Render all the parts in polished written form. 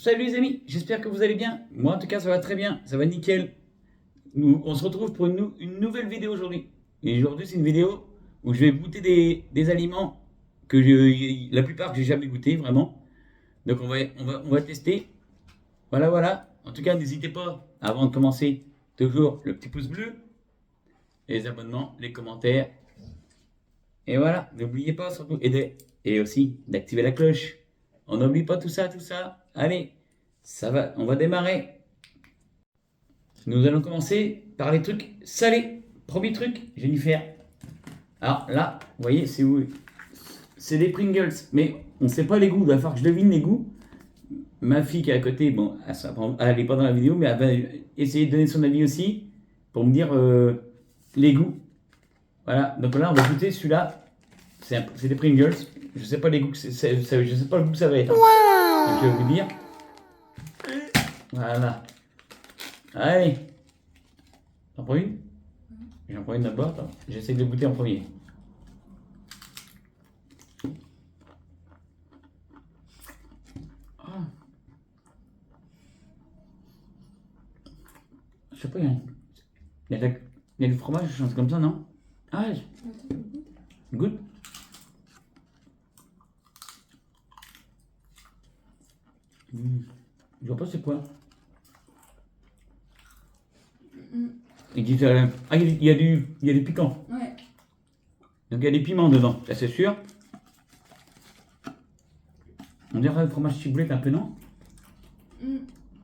Salut les amis, j'espère que vous allez bien. Moi en tout cas ça va très bien, ça va nickel. On se retrouve pour une nouvelle vidéo aujourd'hui. Et aujourd'hui c'est une vidéo où je vais goûter des aliments la plupart que j'ai jamais goûté vraiment. Donc on va tester. Voilà voilà. En tout cas n'hésitez pas, avant de commencer, toujours le petit pouce bleu, les abonnements, les commentaires. Et voilà, n'oubliez pas surtout et aussi d'activer la cloche. On n'oublie pas tout ça, tout ça. Allez, ça va, on va démarrer. Nous allons commencer par les trucs salés. Premier truc, Jennifer. Alors là, vous voyez, c'est où? C'est des Pringles, mais on ne sait pas les goûts. Il va falloir que je devine les goûts. Ma fille qui est à côté, bon, elle n'est pas dans la vidéo, mais elle va essayer de donner son avis aussi pour me dire les goûts. Voilà, donc là, on va goûter celui-là. C'est des Pringles. Je sais pas les goûts que je sais pas le goût que ça va être. Donc je vais vous dire. Voilà. Allez. T'en prends une? J'en prends une d'abord. Attends. J'essaie de le goûter en premier. Ah. Je sais pas, il y a du fromage, je pense comme ça, non? Ah, goûte. Je vois pas c'est quoi. Ils disent, il y a du piquant. Ouais. Donc il y a des piments dedans, ça c'est sûr. On dirait le fromage ciboulette un peu, non?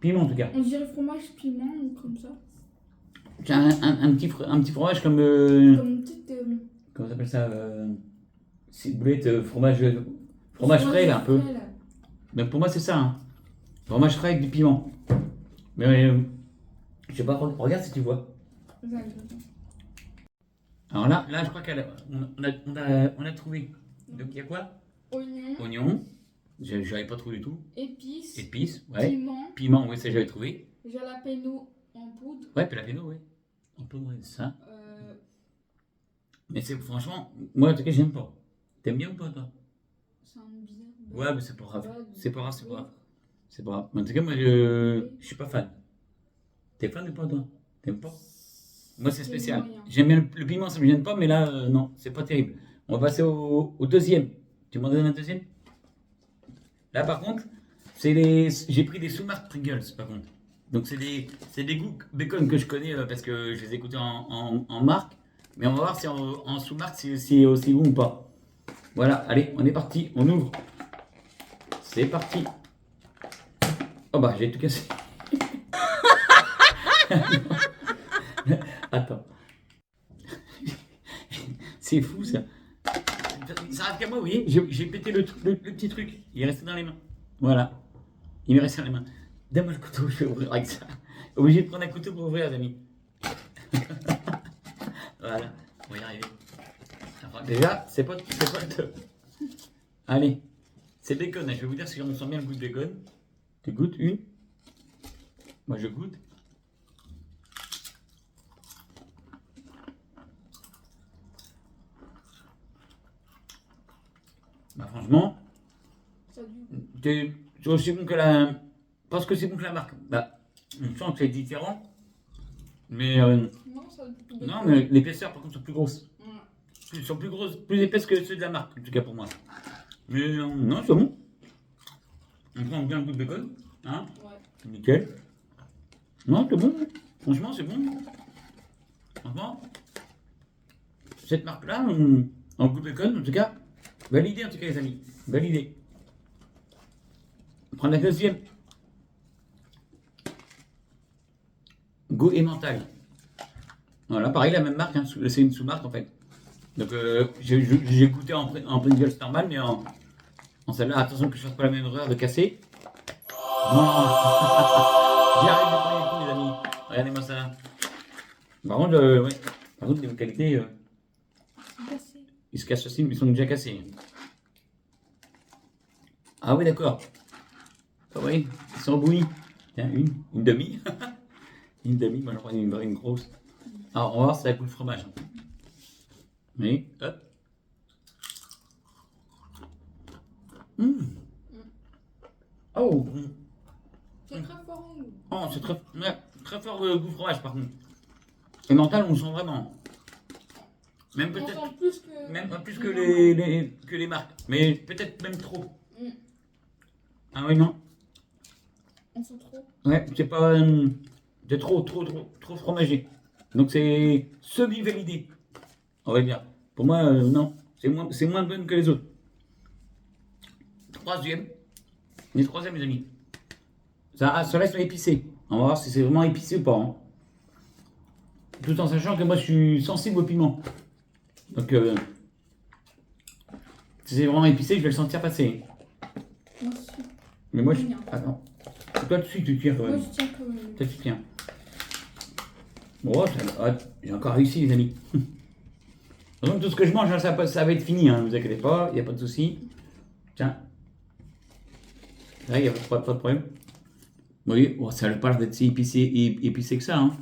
Piment en tout cas. On dirait fromage piment ou comme ça. C'est un petit fromage comme. Comme une petite. Comment ça s'appelle ça? Ciboulette, fromage frais là, un peu. Frais, là. Donc pour moi c'est ça. Hein. Fromage frais avec du piment. Mais je sais pas, regarde si tu vois. Alors là je crois on a trouvé. Donc il y a quoi? Oignon. Oignon. J'avais pas trouvé du tout. Épices. Épices, ouais. Piment. Piment, oui, ça j'avais trouvé. Jalapeno en poudre. Ouais, jalapeno, oui. On peut ouais, ça. Mais c'est franchement, moi en tout cas j'aime pas. T'aimes bien ou pas toi? C'est un bizarre. Ouais, mais c'est pas grave. C'est pas grave, c'est pas grave. C'est pas grave. Mais en tout cas, moi je suis pas fan. T'es fan ou pas toi? T'aimes pas? Moi c'est spécial. J'aime bien le piment, ça me gêne pas, mais là non, c'est pas terrible. On va passer au deuxième. Tu m'en donnes un deuxième? Là par contre, j'ai pris des sous-marques Pringles par contre. Donc c'est des goûts bacon que je connais parce que je les ai écoutés en marque. Mais on va voir si en sous-marque c'est aussi bon ou pas. Voilà, allez, on est parti, on ouvre. C'est parti. Oh bah j'ai tout cassé. Attends. C'est fou ça. Ça arrive qu'à moi, vous voyez, j'ai pété le petit truc. Il est resté dans les mains. Voilà. Il m'est resté dans les mains. Donne-moi le couteau, je vais ouvrir avec ça. Obligé de prendre un couteau pour ouvrir, les amis. Voilà, on va y arriver. Enfin, déjà, c'est pas le top. Allez, c'est bacon. Je vais vous dire si on sent bien le goût de bacon. Tu goûtes une? Moi, je goûte. Bah, franchement, c'est aussi bon que la. Parce que c'est bon que la marque. Bah, on sent que c'est différent. Mais. Non, mais l'épaisseur, par contre, sont plus grosses. Ils sont plus grosses, plus épaisses que ceux de la marque, en tout cas pour moi. Mais non, c'est bon. On prend bien le goût de bacon. Hein? Ouais. Nickel. Non, c'est bon. Franchement, c'est bon. Franchement, cette marque-là, en goût de bacon, en tout cas, validé en tout cas, les amis. Validé. On prend la deuxième. Goût emmental. Voilà, pareil, la même marque. Hein. C'est une sous-marque en fait. Donc, j'ai goûté en Pringles normal, mais en celle-là, attention que je ne fasse pas la même erreur de casser. Non. J'y arrive du premier coup, les amis. Regardez-moi ça. Par contre, ouais. Par contre, les qualités, ils se cassent aussi, mais ils sont déjà cassés. Ah oui, d'accord. Ah oui, ils sont embouillis. Tiens, une demi. Une demi, moi j'en prends une grosse. Alors, on va voir si ça goûte le fromage. Oui, hop. Oh, C'est très fort en goût. Oh, c'est très, ouais, très fort goût fromage par contre. Et mental, on le sent vraiment. Même On peut-être, sent plus que. même plus que normales. que les marques. Mais peut-être même trop. Mm. Ah oui, non. On sent trop. Ouais, c'est pas. C'est trop fromagé. Donc c'est semi-validé. On va dire. Pour moi, non. C'est moins bonne que les autres. Troisième. Les troisièmes, les amis. Ça reste épicé. On va voir si c'est vraiment épicé ou pas. Hein. Tout en sachant que moi, je suis sensible au piment. Donc, si c'est vraiment épicé, je vais le sentir passer. Moi aussi. Mais moi, je. Bien. Attends. Toi, tu tiens quand Moi même. je tiens quand même. Toi, tu tiens. Bon, j'ai encore réussi, les amis. Donc, tout ce que je mange, ça va être fini, hein, ne vous inquiétez pas, il n'y a pas de souci. Tiens. Là, il n'y a pas de problème. Vous voyez, bon, ça n'a pas l'air d'être si épicé que ça. Hein.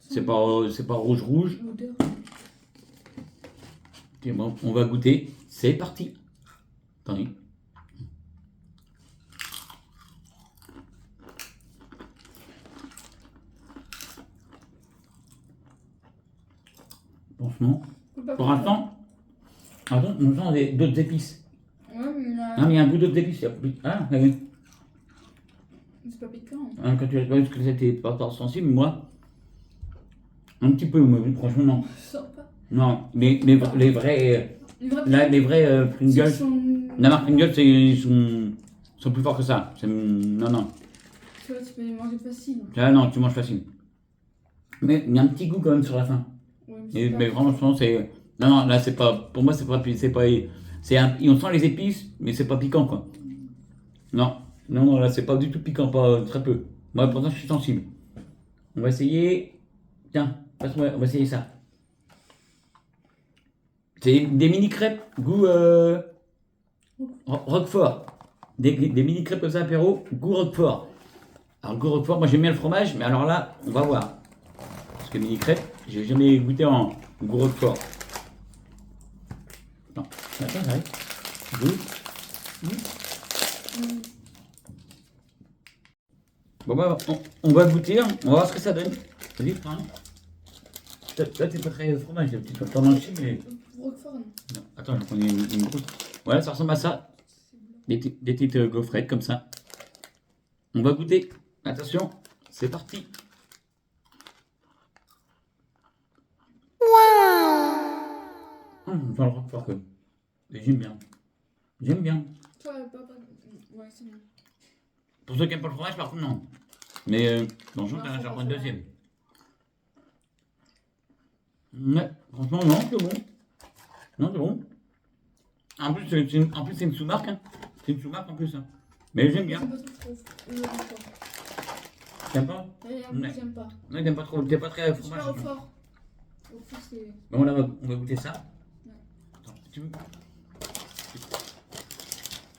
C'est pas rouge. L'odeur. Ok, bon, on va goûter. C'est parti. Attendez. Franchement, pour l'instant, attends, on sent d'autres épices. Ouais, mais là. Ah, mais il y a un goût d'autres épices. Ah, oui. C'est pas piquant. Hein, quand tu as pas vu que c'était pas sensible, moi, un petit peu, mais franchement, non. Je sens pas. Non, les vrais, les vrais Pringles, la marque Pringles, ils sont plus forts que ça. Non. Tu vois, tu peux les manger facile. Là, non, tu manges facile. Mais il y a un petit goût quand même sur la fin. Ouais, Mais franchement, c'est. Non, là, c'est pas. Pour moi, c'est pas. On sent les épices, mais c'est pas piquant, quoi. Non, là, c'est pas du tout piquant, pas très peu. Moi, pourtant, je suis sensible. On va essayer. Tiens, passe-moi, on va essayer ça. C'est des mini crêpes goût Roquefort. Des mini crêpes comme ça, apéro, goût Roquefort. Alors, goût Roquefort, moi j'aime bien le fromage, mais alors là, on va voir. Parce que mini crêpes, j'ai jamais goûté en goût Roquefort. Non, attends, j'arrive. Goût. Bon, bah, on va goûter, hein. On va voir ce que ça donne. Vas-y, prends. Toi, t'es pas très fromage, tu peux pas manger, mais. Roquefort, non. Non, attends, je prends une grosse. Voilà, ça ressemble à ça. Des petites gaufrettes comme ça. On va goûter. Attention, c'est parti. Enfin, le roquefort quand même. Mais j'aime bien. J'aime bien. Toi, pas. Ouais, c'est bien. Pour ceux qui n'aiment pas le fromage, par contre, non. Mais bonjour, Ah, j'en prends ça une va. deuxième. Ouais, franchement, non, c'est bon. Non, c'est bon. En plus, c'est une sous-marque. Hein. C'est une sous-marque en plus. Hein. Mais j'aime bien. J'aime pas trop le Roquefort. T'aimes pas? Ouais. J'aime pas. Non, t'aimes pas trop. T'es pas très Je suis fromage. pas Roquefort. Roquefort, c'est. Bon, là, on va goûter ça. Ouais. Attends, tu veux?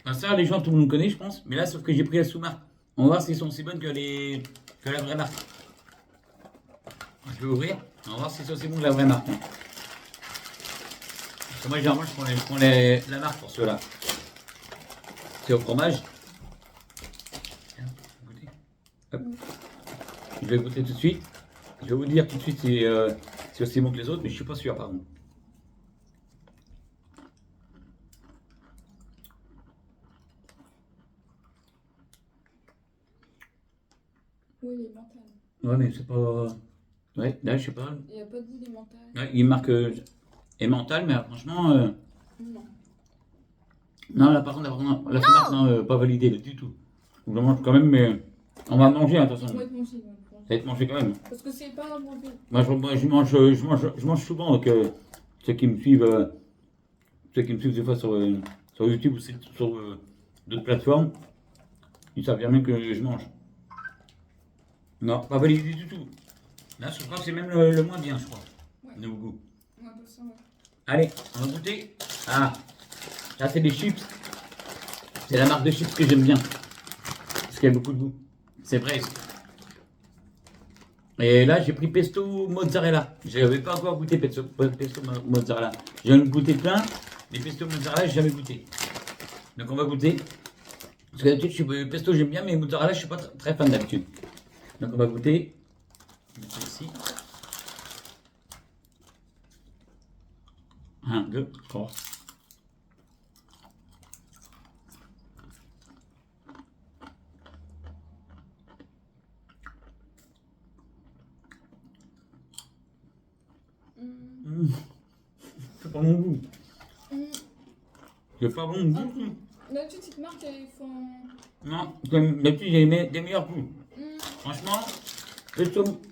Ah, ça, les gens, tout le monde connaît, je pense. Mais là, sauf que j'ai pris la sous-marque. On va voir s'ils sont aussi bonnes que la vraie marque. Je vais ouvrir. On va voir s'ils sont aussi bons que la vraie marque. Hein. Parce que moi, généralement, je prends la marque pour ceux-là. C'est au fromage. Tiens, goûtez. Hop. Je vais goûter tout de suite. Je vais vous dire tout de suite si c'est aussi bon que les autres, mais je suis pas sûr, par contre. Oui, les mentales. Ouais, mais c'est pas. Ouais, là, je sais pas. Il n'y a pas de goût des mentales. Ouais, il marque mental, mais franchement. Non. Non, là, par contre, la sous-marque, non, pas validée du tout. Je le mange quand même, mais on va manger, hein, de toute façon. Ça va être mangé. Ça va être mangé quand même. Parce que c'est pas un bon goût. Moi, je mange souvent avec ceux qui me suivent, des fois sur YouTube ou sur d'autres plateformes. Ils savent bien que je mange. Non, pas validé du tout. Là, je crois que c'est même le moins bien, je crois. Ouais. De goût. On appelle ça, ouais. Allez, on va goûter. Ah, ça c'est des chips. C'est la marque de chips que j'aime bien. Parce qu'il y a beaucoup de goût. C'est vrai. Et là, j'ai pris pesto mozzarella. Je n'avais pas encore goûté pesto mozzarella. J'ai goûté plein, mais pesto mozzarella, j'ai jamais goûté. Donc on va goûter. Parce que d'habitude, pesto, j'aime bien, mais mozzarella, je suis pas très fan d'habitude. Donc, on va goûter. Je vais mettre ici. 1, 2, 3. C'est pas mon goût. C'est pas bon du tout. D'habitude, cette marque, ils font. Non, d'habitude, j'ai des meilleurs goûts. Franchement,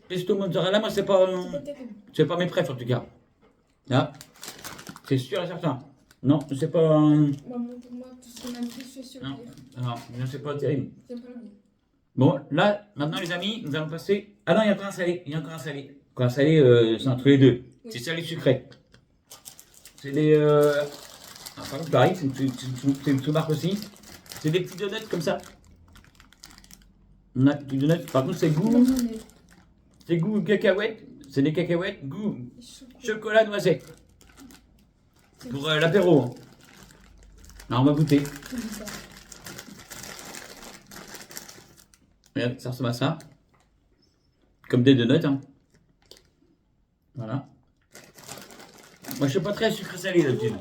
pesto mozzarella, moi, C'est pas terrible. c'est pas mes préfs en tout cas. Là, c'est sûr et certain. Non, c'est pas. Bah, pour moi, tout ce qu'on a dit, je suis sûre. Non, non, c'est pas terrible. J'aime pas le goût. Bon, là, maintenant, les amis, nous allons passer. Ah non, il y a encore un salé. Il y a encore un salé. Encore un salé, c'est entre les deux. Oui. C'est salé sucré. C'est des. Ah, par contre, pareil, c'est une sous-marque aussi. C'est des petits donuts comme ça. On a des petits donuts. Par contre, c'est goût. C'est goût cacahuète. C'est des cacahuètes, goût chocolat noisette. Pour l'apéro. Hein. Alors, on va goûter. C'est bizarre. Regarde, ça ressemble à ça. Comme des donuts. Hein. Voilà. Moi, je suis pas très sucré salé d'habitude.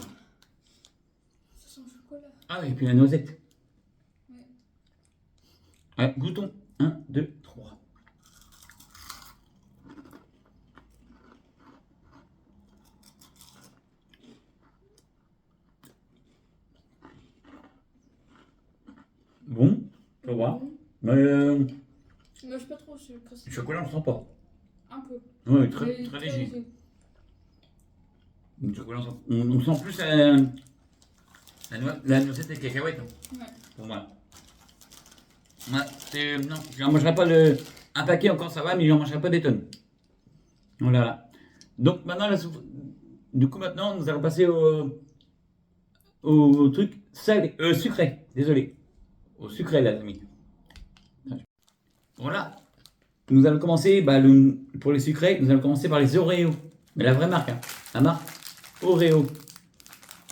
Ça sent le chocolat. Ah oui, et puis la noisette. Ouais. Ouais, goûtons. 1, 2, 3. Bon, ça va. Mais Moi, je suis pas trop sucré. le chocolat, on le sent pas. Un peu. Oui, Mais très léger. Le chocolat, on sent plus la noisette et le cacahuète. Hein, Ouais. pour moi. Ouais, non, j'en mangerai pas un paquet encore, ça va, mais j'en mangerai pas des tonnes. Voilà. Donc maintenant, du coup, maintenant, nous allons passer au truc salé, sucré. Désolé. Au sucré, les amis. Voilà. Nous allons commencer, pour les sucrés, nous allons commencer par les Oreo. Mais la vraie marque, hein. La marque Oreo.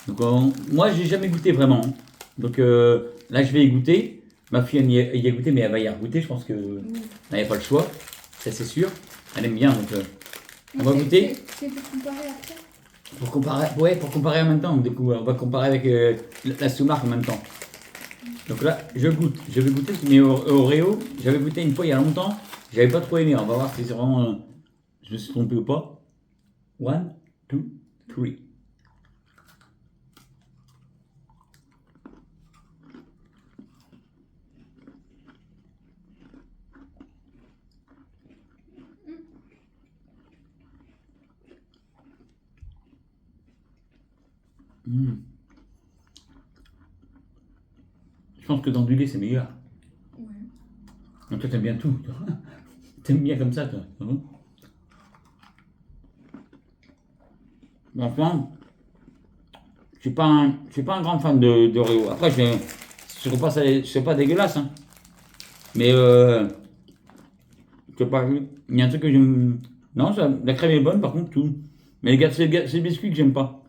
Donc, moi, j'ai jamais goûté vraiment. Hein. Donc là, je vais y goûter. Ma fille, elle y a goûté, mais elle va y goûter. Je pense que n'y a pas le choix. Ça, c'est sûr. Elle aime bien, donc on va goûter. C'est pour comparer après. Pour comparer en même temps. Du coup, on va comparer avec la sous-marque en même temps. Donc là, je goûte. Je vais goûter mes Oreo. J'avais goûté une fois il y a longtemps. J'avais pas trop aimé. On va voir si c'est vraiment. Je me suis trompé ou pas. 1, 2, 3. Je pense que dans du lait, c'est meilleur. Ouais. Donc toi, t'aimes bien tout. T'aimes bien comme ça, toi. Enfin, je suis pas un grand fan d'Oreo. Après, je suis pas dégueulasse. Hein. Mais je sais pas, il y a un truc que j'aime. Non, la crème est bonne, par contre, tout. Mais les gars, c'est le biscuit que j'aime pas.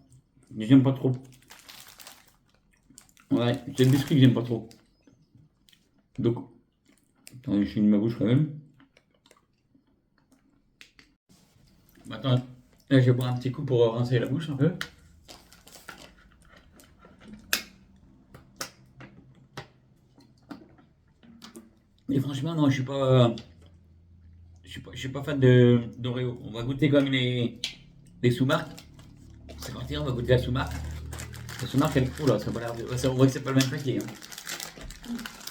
J'aime pas trop. Ouais, c'est le biscuit que j'aime pas trop. Donc, attendez, je finis ma bouche quand même. Attends, là, je vais boire un petit coup pour rincer la bouche un peu. Mais franchement, non, je suis pas fan d'Oreo. On va goûter quand même les sous-marques. C'est parti, on va goûter la sous-marque. La sous-marque, elle est cool, là. Ça a pas l'air on voit que c'est pas le même paquet. Hein.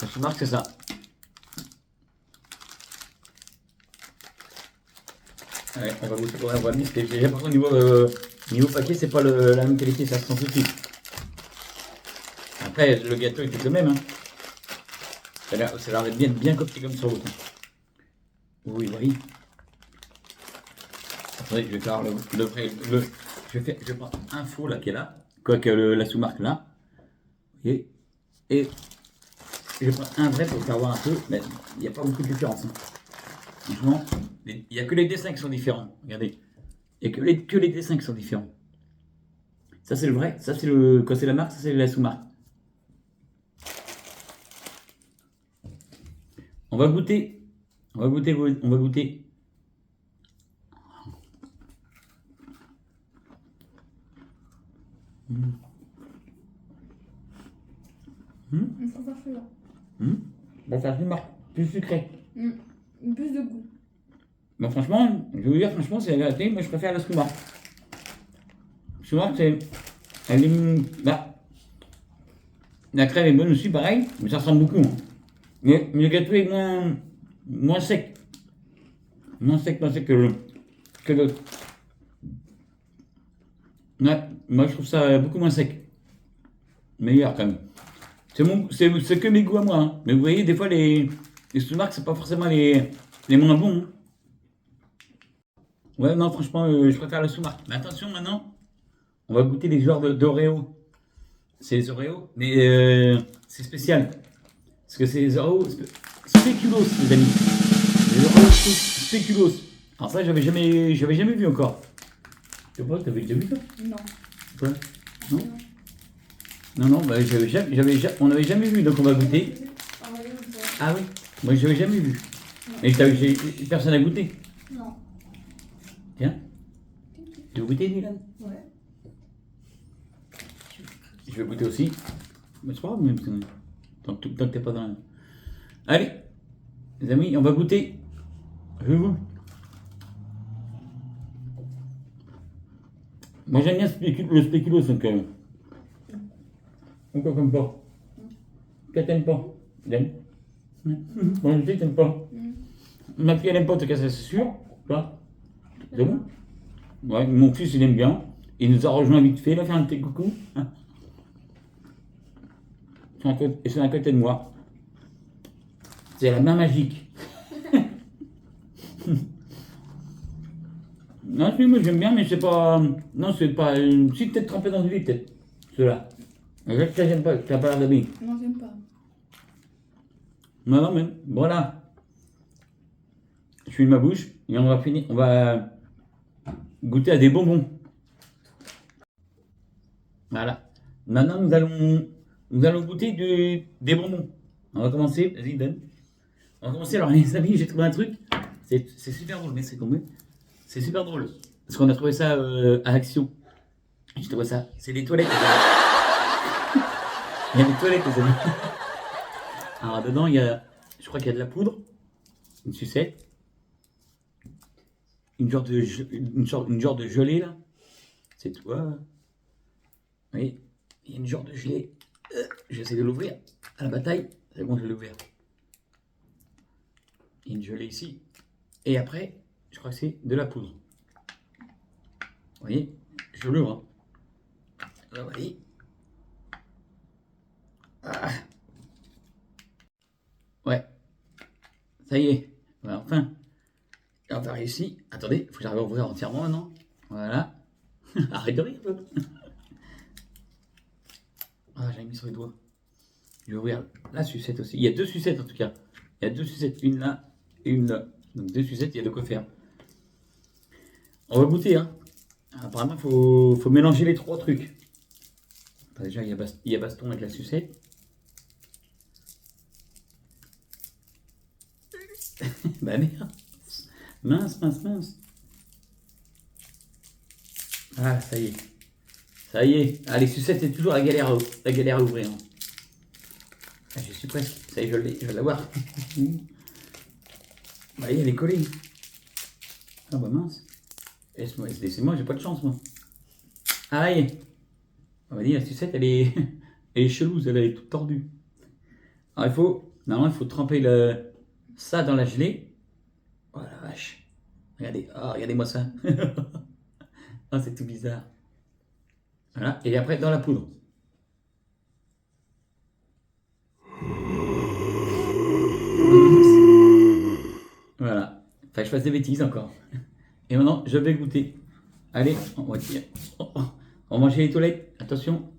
La sous-marque, c'est ça. Ouais, on va goûter pour la voir. Par contre, niveau paquet, c'est pas la même qualité, ça se sent tout de suite. Après, le gâteau est tout le même. Hein. Ça a l'air d'être bien copié comme sur l'autre. Oui, oui. Attendez, je vais faire le vrai. Je vais prendre un faux là qui est là. Quoique la sous-marque là. Vous voyez. Et je vais prendre un vrai pour faire voir un peu. Mais il n'y a pas beaucoup de différence. Hein. Franchement, il n'y a que les dessins qui sont différents. Regardez. Il n'y a que les dessins qui sont différents. Ça c'est le vrai. Ça c'est quand c'est la marque, ça c'est la sous-marque. On va goûter. On va goûter. On va goûter. Je préfère celui-là. Bon, ça plus sucré. Plus de goût. Bon, franchement, je vais vous dire, franchement, c'est la vérité, moi je préfère la Sumar. Sumar, c'est. Elle est. Bah, la crème est bonne aussi, pareil, mais ça ressemble beaucoup. Hein. Mais le gâteau est moins sec. Moins sec que l'autre. Ouais, moi je trouve ça beaucoup moins sec. Meilleur quand même. C'est que mes goûts à moi. Hein. Mais vous voyez, des fois, les Sumar, c'est pas forcément les moins bons. Hein. Ouais, non, franchement, je préfère la Sumar. Mais attention, maintenant, on va goûter les genres d'Oreo. C'est les Oreos, mais c'est spécial. Parce que c'est les Oreos spéculoos, les amis. Les Oreos spéculoos. Alors ça, j'avais jamais vu encore. Tu sais pas, t'avais déjà vu ça? Non. Quoi? Non? Non, bah, on n'avait jamais vu, donc on va goûter. Ah oui, moi j'avais jamais vu. Et personne n'a goûté. Non. Tiens. Tu veux goûter, Dylan? Ouais. Je vais goûter aussi. Mais c'est pas grave, même tant que t'es pas dans. Allez, les amis, on va goûter. Je vous. Moi j'aime bien le spéculoos, donc. Encore comme pas. Toi t'aimes pas? J'aime. Moi je sais que t'aimes pas. Ma fille elle aime pas, en tout cas, ça c'est sûr. Toi? C'est bon? Ouais, mon fils il aime bien. Il nous a rejoint vite fait, il a fait un petit coucou. Et c'est à côté de moi. C'est la main magique. Non, si, moi j'aime bien, mais c'est pas. Non, c'est pas. Si, peut-être trempé dans du lait, peut-être. Ceux-là. Ça, j'aime pas, t'as pas l'air d'habiller. Non, j'aime pas. Non, mais voilà. Je finis ma bouche et on va finir. On va goûter à des bonbons. Voilà. Maintenant, nous allons goûter des bonbons. On va commencer. Vas-y, donne. On va commencer. Alors, les amis, j'ai trouvé un truc. C'est super drôle, mais c'est tombé. C'est super drôle. Parce qu'on a trouvé ça à Action. J'ai trouvé ça. C'est des toilettes. Il y a des toilettes, les amis. Alors, dedans, je crois qu'il y a de la poudre, une sucette, une genre de gelée, là. C'est tout. Vous voyez, il y a une genre de gelée. J'essaie de l'ouvrir à la bataille. C'est bon, je vais l'ouvrir. Il y a une gelée ici. Et après, je crois que c'est de la poudre. Vous voyez, je l'ouvre. Hein. Là, vous voyez. Ah. Ouais, ça y est. Voilà, enfin, on va réussir. Attendez, il faut que j'arrive à ouvrir entièrement maintenant. Voilà. Arrête de rire, peu. Ah, j'ai mis sur les doigts. Je vais ouvrir la sucette aussi. Il y a deux sucettes en tout cas. Il y a deux sucettes, une là et une là. Donc deux sucettes, il y a de quoi faire. On va goûter, hein. Apparemment, faut mélanger les trois trucs. Enfin, déjà, il y a baston avec la sucette. Bah merde. Mince. Ah, ça y est. Ça y est. Ah, les sucettes, c'est toujours la galère à ouvrir. Hein. Ah, je suis presque. Ça y est, je vais l'avoir. Bah, elle est collée. Ah, bah mince. Laissez-moi, j'ai pas de chance, moi. Ah, là, on va dire, la sucette, elle est chelouse, elle est toute tordue. Alors, normalement, il faut tremper ça dans la gelée. Oh la vache. Regardez, regardez-moi ça. Ah, c'est tout bizarre. Voilà, et après dans la poudre. Voilà. Enfin, je fasse des bêtises encore. Et maintenant, je vais goûter. Allez, on va tirer. On va manger les toilettes. Attention.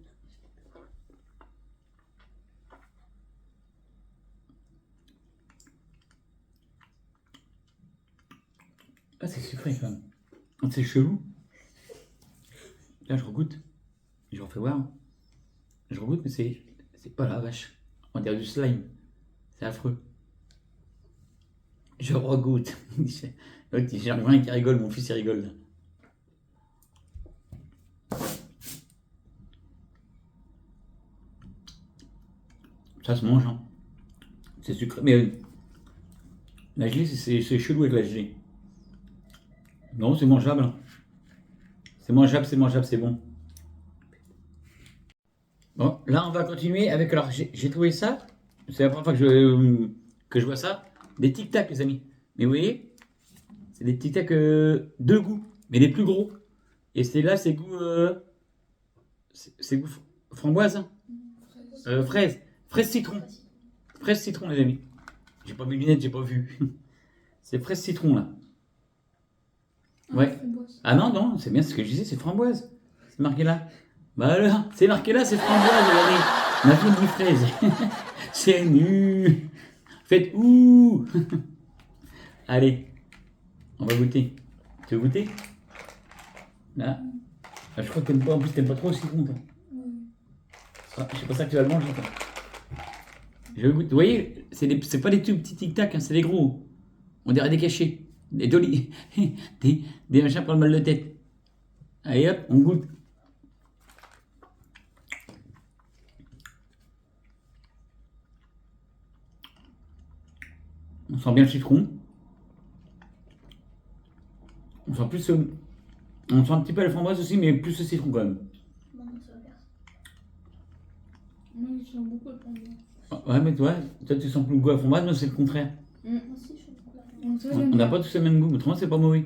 Ah, c'est sucré quand même. C'est chelou. Là, je regoute. Je refais voir. Je regoute, mais c'est pas la vache. On dirait du slime. C'est affreux. Je regoute. L'autre, j'ai un qui rigole, mon fils il rigole là. Ça se mange, hein. C'est sucré. Mais la gelée, c'est chelou avec la gelée. Non, c'est mangeable, hein. C'est mangeable, c'est bon. Bon, là, on va continuer avec. Alors, j'ai trouvé ça. C'est la première fois que je vois ça. Des Tic Tac, les amis. Mais vous voyez, c'est des Tic Tac de goût, mais les plus gros. Et c'est là, c'est goût. C'est goût framboise, hein. Fraise. Fraise citron. Fraise citron, les amis. J'ai pas mes lunettes, j'ai pas vu. C'est fraise citron, là. Ouais. Framboise. Ah non, non, c'est bien ce que je disais, c'est framboise. C'est marqué là. Bah alors, c'est marqué là, c'est framboise, regardez. Ma fille dit fraise. C'est nul. Faites ouh. Allez, on va goûter. Tu veux goûter? Là. Ah, je crois que t'aimes pas, en plus t'aimes pas trop le citron, toi. Ah, c'est pas ça que tu vas le manger, toi. Je vais goûter. Vous voyez, c'est pas des tout petits tic-tac, hein, c'est des gros. On dirait des cachets. Des jolis. des machins pour le mal de tête. Allez hop, on goûte. On sent bien le citron. On sent plus. On sent un petit peu la framboise aussi, mais plus le citron quand même. Moi, je sens beaucoup le framboise. Ouais, mais toi tu sens plus le goût à la framboise, moi c'est le contraire. Moi aussi, je sens beaucoup la framboise. On n'a pas tous le même goût, mais autrement c'est pas mauvais.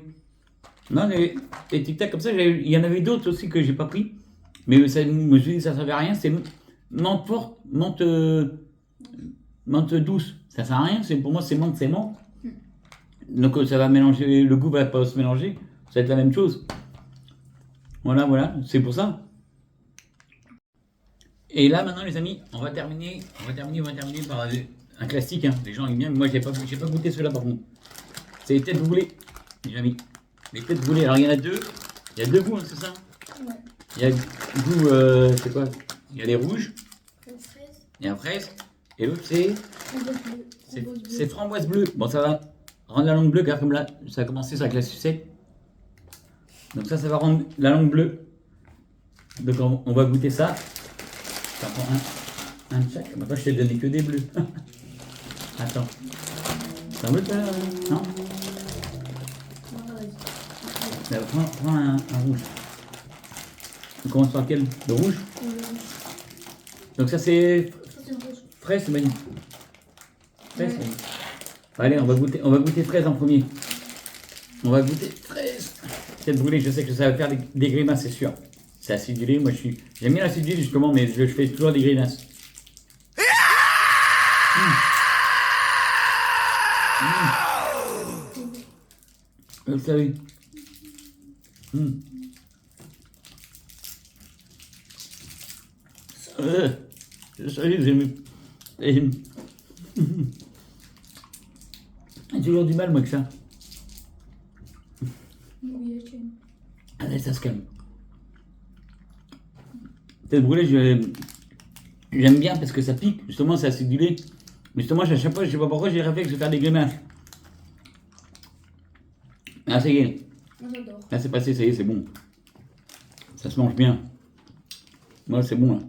Non, les Tic Tac comme ça, il y en avait d'autres aussi que j'ai pas pris. Mais ça, je me suis dit ça servait à rien. C'est menthe forte, menthe douce. Ça sert à rien, pour moi c'est menthe, c'est menthe. Donc ça va mélanger, le goût va pas se mélanger. Ça va être la même chose. Voilà, voilà, c'est pour ça. Et là maintenant les amis, on va terminer par un classique, hein. Les gens aiment bien, mais moi j'ai pas goûté cela par contre. C'est les têtes brûlées, les amis. Les têtes brûlées, alors il y en a deux. Il y a deux goûts, hein, c'est ça? Ouais. Il y a le goût, c'est quoi? Il y a les rouges, Fraise. il y a fraise, et l'autre c'est Framboise bleue. c'est framboise bleue. Bon, ça va rendre la langue bleue, car comme là, ça a commencé avec la sucette. Donc ça va rendre la langue bleue. Donc on va goûter ça. J'en prends un de chaque. Maintenant, je t'ai donné que des bleus. Attends. T'en veux, toi? Non? Prends un rouge. On commence par lequel? Le rouge? Donc ça c'est fraise, c'est magnifique. Fraise, c'est magnifique. Allez, on va goûter fraise en premier. On va goûter fraise. Tête brûlée, je sais que ça va faire des grimaces, c'est sûr. C'est acidulé, moi j'aime bien l'acidulé justement, mais je fais toujours des grimaces. Vous savez. Je savais, j'ai toujours du mal moi que ça. Oui, ok. Allez, ça se calme. Tête brûlée, j'aime bien parce que ça pique, justement c'est acidulé. Mais justement, à chaque fois, je sais pas pourquoi j'ai le réflexe de faire des grimaces. Ah, ça y est. Moi, j'adore. Là, c'est passé, ça y est, c'est bon. Ça se mange bien. Moi, c'est bon,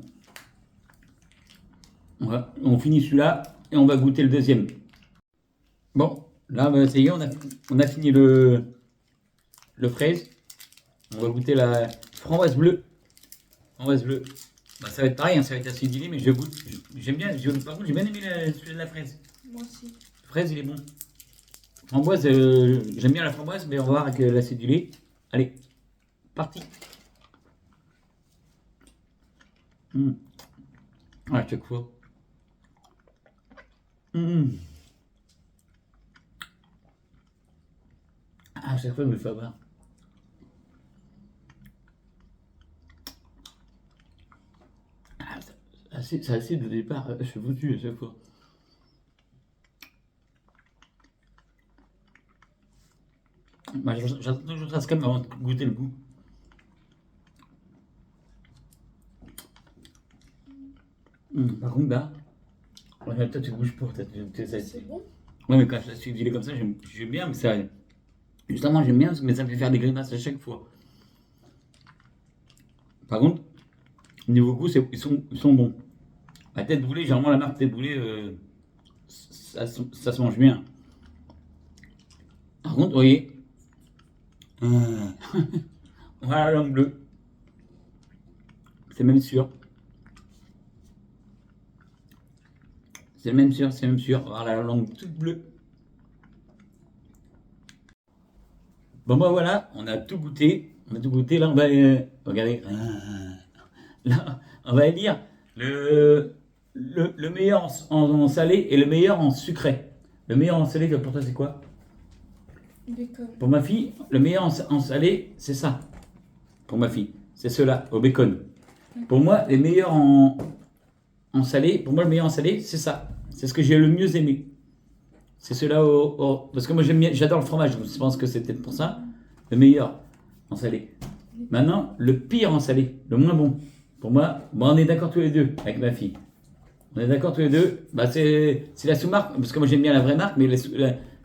là. On finit celui-là et on va goûter le deuxième. Bon, là, bah, ça y est, on a fini le fraise. On va goûter la framboise bleue. Framboise bleue. Bah, ça va être pareil, hein, ça va être acidulé, mais je goûte. J'aime bien, par contre, j'ai bien aimé celui de la fraise. Moi aussi. Fraise, il est bon. Framboise, j'aime bien la framboise, mais on va voir avec l'acidulé. Allez, parti. À chaque fois. À chaque fois, il me fait avoir. C'est acide au départ, je suis foutu à chaque fois. Bah, j'attends toujours ça se calme avant de goûter le goût. Par contre, là, toi tu bouges pas, C'est bon? Ouais, mais quand je la suis filée comme ça, j'aime bien, mais ça. Justement, j'aime bien, mais ça me fait faire des grimaces à chaque fois. Par contre, niveau goût, ils sont bons. La tête brûlée, généralement, la marque tête brûlée, ça se mange bien. Par contre, vous voyez, euh, voilà la langue bleue. C'est même sûr. C'est même sûr, c'est même sûr. Voilà la langue toute bleue. Bon, bah voilà, on a tout goûté. On a tout goûté. Là, on va. Regardez. Là, on va lire le meilleur en salé et le meilleur en sucré. Le meilleur en salé, pour toi, c'est quoi? Bacon. Pour ma fille, le meilleur en salé, c'est ça. Pour ma fille, c'est cela, au bacon. Pour moi, les meilleurs en salé, pour moi, le meilleur en salé, c'est ça. C'est ce que j'ai le mieux aimé. C'est cela parce que moi, j'adore le fromage, donc je pense que c'est peut-être pour ça. Le meilleur en salé. Maintenant, le pire en salé, le moins bon. Pour moi, bon, on est d'accord tous les deux avec ma fille. On est d'accord tous les deux. Bah, c'est la sous-marque, parce que moi j'aime bien la vraie marque, mais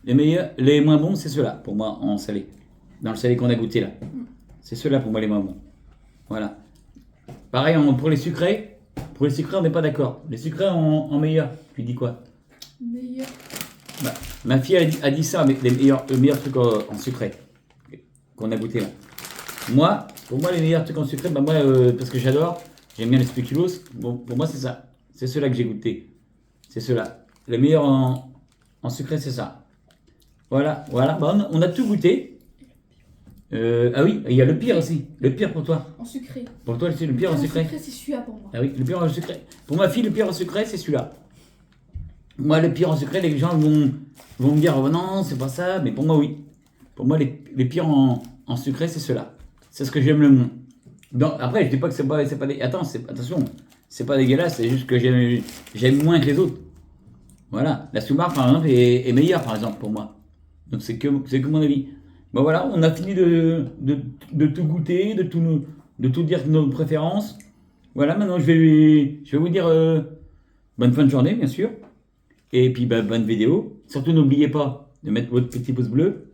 les meilleurs, les moins bons, c'est ceux-là, pour moi, en salé. Dans le salé qu'on a goûté là. C'est ceux-là pour moi les moins bons. Voilà. Pareil, pour les sucrés, on n'est pas d'accord. Les sucrés en meilleur, tu dis quoi? Meilleur. Bah, ma fille a dit ça, mais le meilleur truc en sucré qu'on a goûté là. Moi, pour moi, les meilleurs trucs en sucré, bah moi, parce que j'aime bien les spéculoos. Bon, pour moi, c'est ça. C'est ceux-là que j'ai goûté. C'est ceux-là. Le meilleur en sucré, c'est ça. Voilà, voilà. Bah, on a tout goûté. Ah oui, il y a le pire aussi. Le pire pour toi. En sucré. Pour toi, c'est le pire en sucré. C'est celui-là pour moi. Ah oui, le pire en sucré. Pour ma fille, le pire en sucré, c'est celui-là. Moi, le pire en sucré, les gens vont me dire, oh, non, c'est pas ça. Mais pour moi, oui. Pour moi, les pires en sucré, c'est ceux-là. C'est ce que j'aime le moins. Donc, après, je dis pas que c'est pas attention, c'est pas dégueulasse, c'est juste que j'aime moins que les autres. Voilà, la sous-marque par exemple est meilleure par exemple pour moi. Donc c'est que mon avis. Bon voilà, on a fini de tout goûter, de tout dire nos préférences. Voilà, maintenant je vais vous dire bonne fin de journée bien sûr. Et puis bah, bonne vidéo. Surtout n'oubliez pas de mettre votre petit pouce bleu,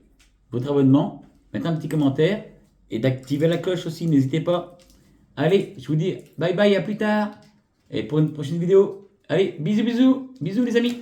votre abonnement, mettre un petit commentaire et d'activer la cloche aussi, n'hésitez pas. Allez, je vous dis bye bye, à plus tard. Et pour une prochaine vidéo. Allez, bisous, bisous. Bisous les amis.